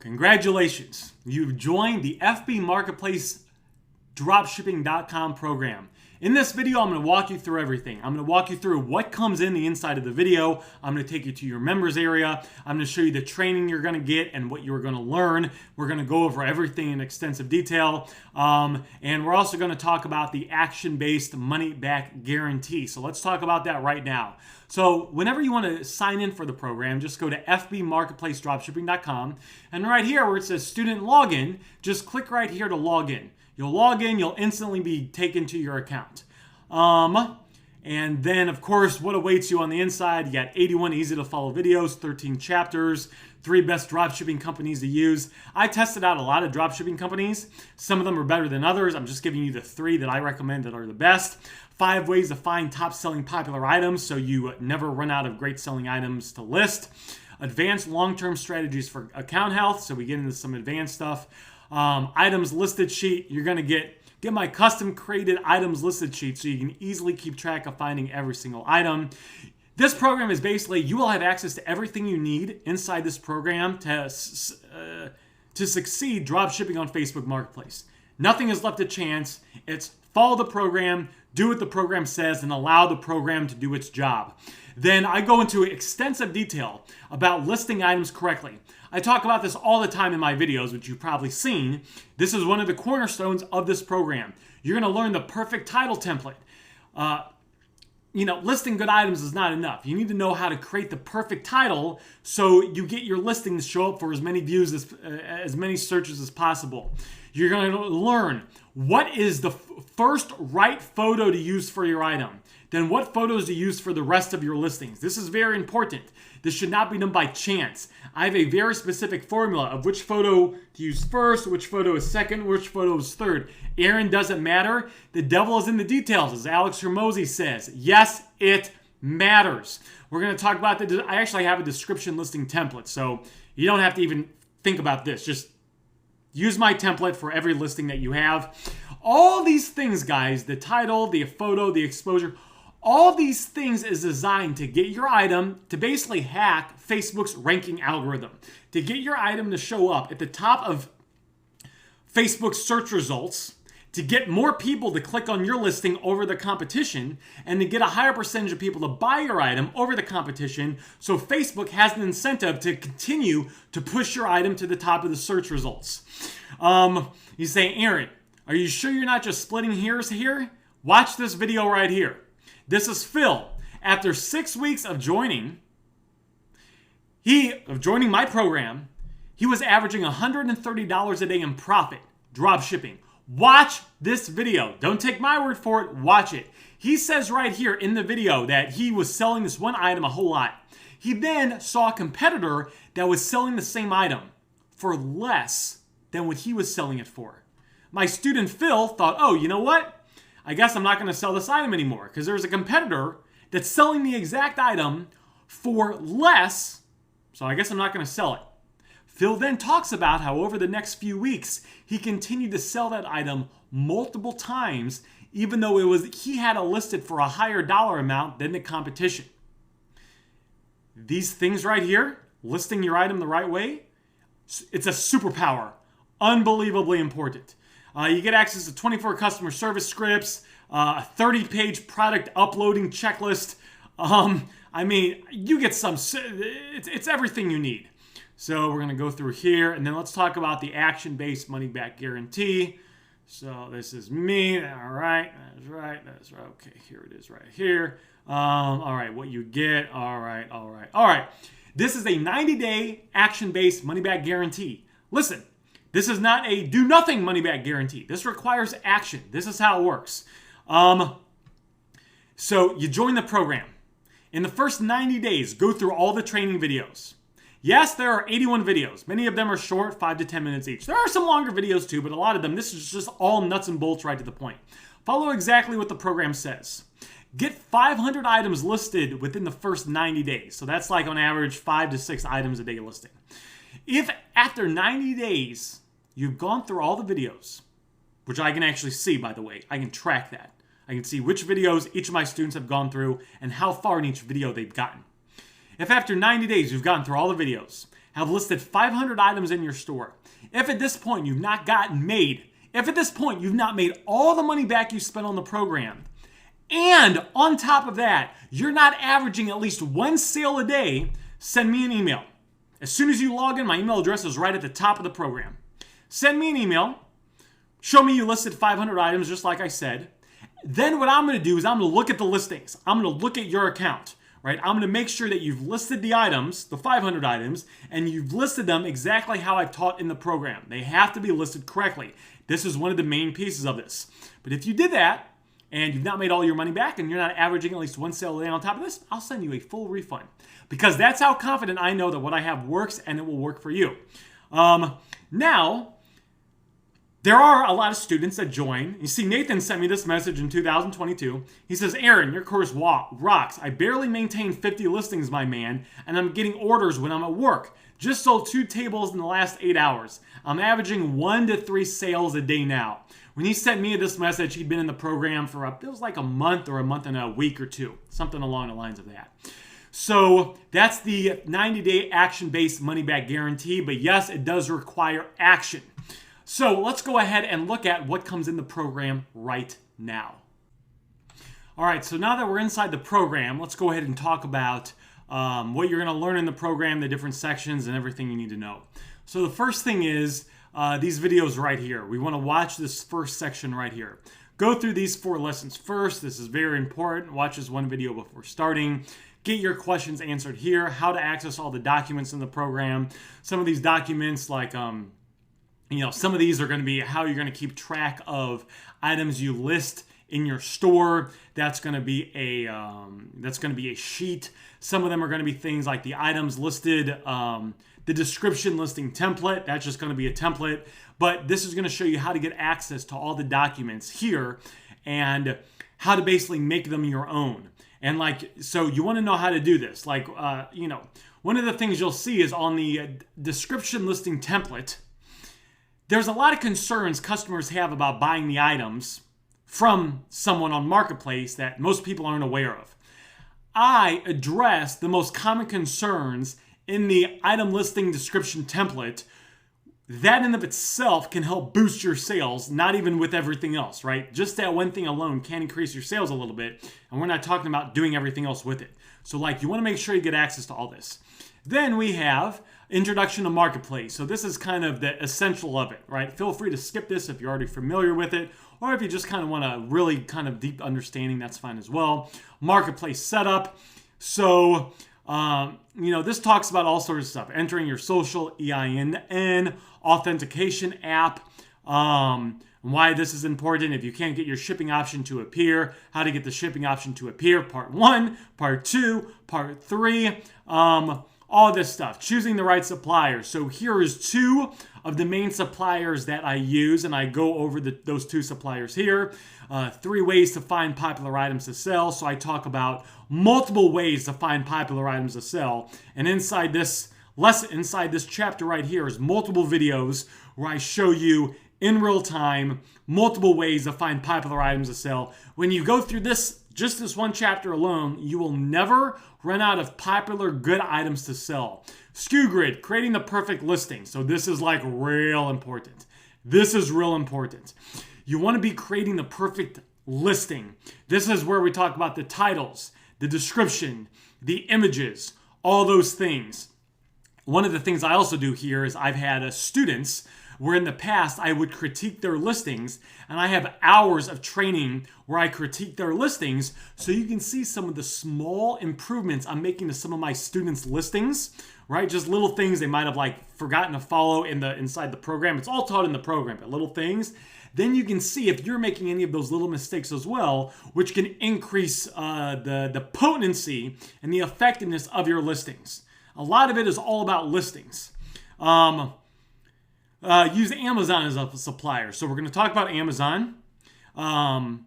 Congratulations, you've joined the FB Marketplace Dropshipping.com program. In this video, I'm going to walk you through everything. I'm going to walk you through what comes in the inside of the video. I'm going to take you to your members area. I'm going to show you the training you're going to get and what you're going to learn. We're going to go over everything in extensive detail. And we're also going to talk about the action-based money-back guarantee. So let's talk about that right now. So whenever you want to sign in for the program, just go to fbmarketplacedropshipping.com. And right here where it says student login, just click right here to log in. You'll log in, you'll instantly be taken to your account. And then, of course, what awaits you on the inside? You got 81 easy-to-follow videos, 13 chapters, 3 best dropshipping companies to use. I tested out a lot of dropshipping companies. Some of them are better than others. I'm just giving you the 3 that I recommend that are the best. 5 ways to find top-selling popular items so you never run out of great-selling items to list. Advanced long-term strategies for account health, so we get into some advanced stuff. Items listed sheet, you're going to get my custom created items listed sheet so you can easily keep track of finding every single item. This program is basically, you will have access to everything you need inside this program to succeed dropshipping on Facebook Marketplace. Nothing is left to chance. It's follow the program, do what the program says, and allow the program to do its job. Then I go into extensive detail about listing items correctly. I talk about this all the time in my videos, which you've probably seen. This is one of the cornerstones of this program. You're going to learn the perfect title template. Listing good items is not enough. You need to know how to create the perfect title so you get your listings show up for as many views, as many searches as possible. You're going to learn what is the first right photo to use for your item. Then what photos to use for the rest of your listings. This is very important. This should not be done by chance. I have a very specific formula of which photo to use first, which photo is second, which photo is third. Aaron, doesn't matter. The devil is in the details, as Alex Hormozy says. Yes, it matters. We're going to talk about I actually have a description listing template, so you don't have to even think about this. Just use my template for every listing that you have. All these things, guys, the title, the photo, the exposure, all these things is designed to get your item to basically hack Facebook's ranking algorithm, to get your item to show up at the top of Facebook's search results, to get more people to click on your listing over the competition, and to get a higher percentage of people to buy your item over the competition, so Facebook has an incentive to continue to push your item to the top of the search results. You say, Aaron, are you sure you're not just splitting hairs here? Watch this video right here. This is Phil. After 6 weeks of joining my program, he was averaging $130 a day in profit, drop shipping. Watch this video. Don't take my word for it. Watch it. He says right here in the video that he was selling this one item a whole lot. He then saw a competitor that was selling the same item for less than what he was selling it for. My student Phil thought, oh, you know what? I guess I'm not going to sell this item anymore because there's a competitor that's selling the exact item for less, so I guess I'm not going to sell it. Phil then talks about how over the next few weeks, he continued to sell that item multiple times, even though he had it listed for a higher dollar amount than the competition. These things right here, listing your item the right way, it's a superpower. Unbelievably important. You get access to 24 customer service scripts, a 30-page product uploading checklist. You get some, it's everything you need. So we're going to go through here, and then let's talk about the action-based money-back guarantee. So this is me. All right, that's right. Okay, here it is right here. All right, what you get. All right. This is a 90-day action-based money-back guarantee. Listen. This is not a do-nothing money-back guarantee. This requires action. This is how it works. So you join the program. In the first 90 days, go through all the training videos. Yes, there are 81 videos. Many of them are short, 5 to 10 minutes each. There are some longer videos too, but a lot of them, this is just all nuts and bolts right to the point. Follow exactly what the program says. Get 500 items listed within the first 90 days. So that's like on average 5 to 6 items a day listing. If after 90 days, you've gone through all the videos, which I can actually see, by the way. I can track that. I can see which videos each of my students have gone through and how far in each video they've gotten. If after 90 days you've gotten through all the videos, have listed 500 items in your store, if at this point you've not gotten made, if at this point you've not made all the money back you spent on the program, and on top of that, you're not averaging at least one sale a day, send me an email. As soon as you log in, my email address is right at the top of the program. Send me an email. Show me you listed 500 items, just like I said. Then what I'm going to do is I'm going to look at the listings. I'm going to look at your account, right? I'm going to make sure that you've listed the items, the 500 items, and you've listed them exactly how I've taught in the program. They have to be listed correctly. This is one of the main pieces of this. But if you did that, and you've not made all your money back, and you're not averaging at least one sale a day on top of this, I'll send you a full refund. Because that's how confident I know that what I have works, and it will work for you. Now, there are a lot of students that join. You see, Nathan sent me this message in 2022. He says, Aaron, your course rocks. I barely maintain 50 listings, my man, and I'm getting orders when I'm at work. Just sold 2 tables in the last 8 hours. I'm averaging 1 to 3 sales a day now. When he sent me this message, he'd been in the program for it was like a month or a month and a week or two, something along the lines of that. So that's the 90-day action-based money-back guarantee. But yes, it does require action. So let's go ahead and look at what comes in the program right now. All right, so now that we're inside the program, let's go ahead and talk about what you're going to learn in the program, the different sections, and everything you need to know. So the first thing is these videos right here. We want to watch this first section right here. Go through these 4 lessons first. This is very important. Watch this one video before starting. Get your questions answered here. How to access all the documents in the program. Some of these documents, like some of these are going to be how you're going to keep track of items you list in your store. That's going to be a sheet. Some of them are going to be things like the items listed, the description listing template. That's just going to be a template. But this is going to show you how to get access to all the documents here and how to basically make them your own. And so you want to know how to do this. One of the things you'll see is on the description listing template, there's a lot of concerns customers have about buying the items from someone on Marketplace that most people aren't aware of. I address the most common concerns in the item listing description template. That in of itself can help boost your sales, not even with everything else, right? Just that one thing alone can increase your sales a little bit, and we're not talking about doing everything else with it. So you want to make sure you get access to all this. Then we have Introduction to Marketplace. So this is kind of the essential of it, right? Feel free to skip this if you're already familiar with it, or if you just kind of want a really kind of deep understanding, that's fine as well. Marketplace setup. So, this talks about all sorts of stuff. Entering your social, EIN, authentication app, why this is important, if you can't get your shipping option to appear, how to get the shipping option to appear, part 1, part 2, part 3, all this stuff. Choosing the right supplier. So here is 2 of the main suppliers that I use, and I go over those 2 suppliers here. 3 ways to find popular items to sell. So I talk about multiple ways to find popular items to sell. And inside this lesson, inside this chapter right here is multiple videos where I show you in real time multiple ways to find popular items to sell. When you go through just this one chapter alone, you will never run out of popular good items to sell. SKU grid, creating the perfect listing. So this is real important. This is real important. You want to be creating the perfect listing. This is where we talk about the titles, the description, the images, all those things. One of the things I also do here is I've had students where in the past I would critique their listings, and I have hours of training where I critique their listings so you can see some of the small improvements I'm making to some of my students' listings, right? Just little things they might have forgotten to follow inside the program. It's all taught in the program, but little things. Then you can see if you're making any of those little mistakes as well, which can increase the potency and the effectiveness of your listings. A lot of it is all about listings. Use Amazon as a supplier. So we're going to talk about Amazon,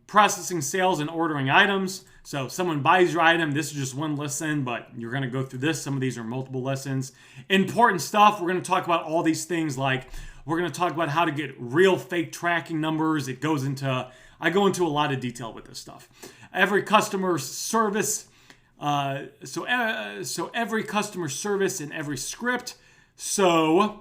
processing sales and ordering items. So if someone buys your item, this is just one lesson, but you're going to go through this. Some of these are multiple lessons. Important stuff. We're going to talk about all these things we're going to talk about how to get real fake tracking numbers. I go into a lot of detail with this stuff. Every customer service. So every customer service in every script. So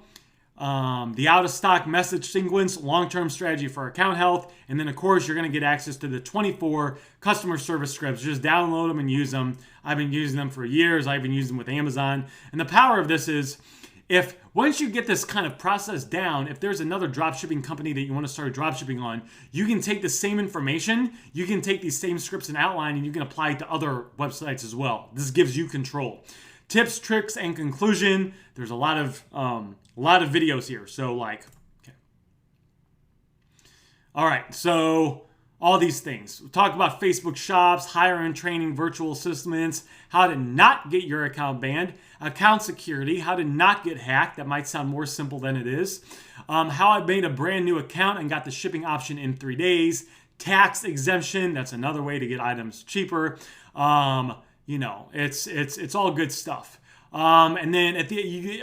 the out-of-stock message sequence, long-term strategy for account health, and then of course you're going to get access to the 24 customer service scripts. Just download them and use them. I've been using them for years. I've been using them with Amazon. And the power of this is, if once you get this kind of process down, if there's another dropshipping company that you want to start dropshipping on, you can take the same information, you can take these same scripts and outline, and you can apply it to other websites as well. This gives you control. Tips, tricks, and conclusion. There's a lot of videos here. So okay. All right. So all these things. We'll talk about Facebook shops, higher-end training, virtual assistants, how to not get your account banned, account security, how to not get hacked. That might sound more simple than it is. How I made a brand new account and got the shipping option in 3 days. Tax exemption. That's another way to get items cheaper. It's all good stuff. And then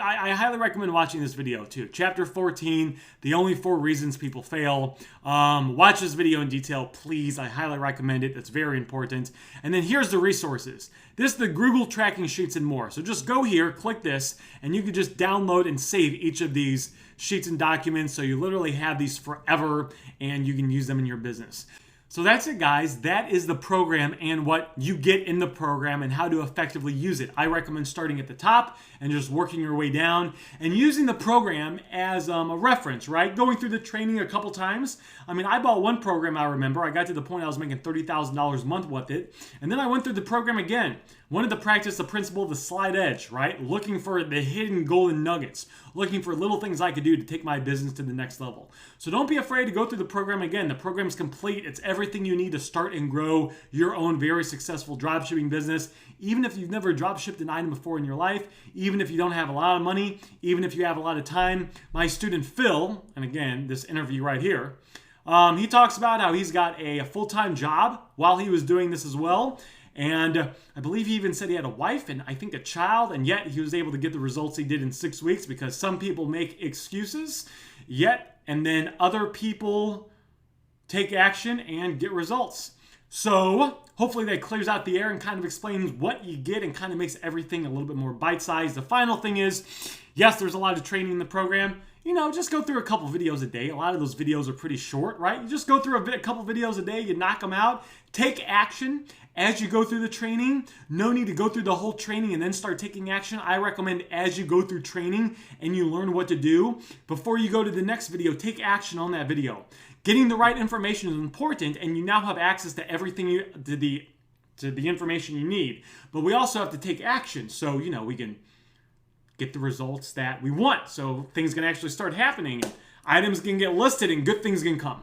I highly recommend watching this video too. Chapter 14, the only 4 reasons people fail. Watch this video in detail, please. I highly recommend it. It's very important. And then here's the resources. This is the Google tracking sheets and more. So just go here, click this, and you can just download and save each of these sheets and documents. So you literally have these forever and you can use them in your business. So that's it, guys. That is the program and what you get in the program and how to effectively use it. I recommend starting at the top and just working your way down and using the program as a reference, right? Going through the training a couple times. I mean, I bought one program, I remember. I got to the point I was making $30,000 a month with it. And then I went through the program again. Wanted to practice the principle of the slide edge, right? Looking for the hidden golden nuggets. Looking for little things I could do to take my business to the next level. So don't be afraid to go through the program again. The program's complete. It's everything you need to start and grow your own very successful dropshipping business. Even if you've never dropshipped an item before in your life, even if you don't have a lot of money, even if you have a lot of time. My student Phil, and again, this interview right here, he talks about how he's got a full-time job while he was doing this as well. And I believe he even said he had a wife and I think a child, and yet he was able to get the results he did in 6 weeks, because some people make excuses, and then other people take action and get results. So hopefully that clears out the air and kind of explains what you get and kind of makes everything a little bit more bite-sized. The final thing is, yes, there's a lot of training in the program. Just go through a couple videos a day. A lot of those videos are pretty short, right? You just go through a couple videos a day, you knock them out, take action as you go through the training. No need to go through the whole training and then start taking action. I recommend as you go through training and you learn what to do, before you go to the next video, take action on that video. Getting the right information is important, and you now have access to everything to the information you need. But we also have to take action so we can get the results that we want. So things can actually start happening. Items can get listed and good things can come.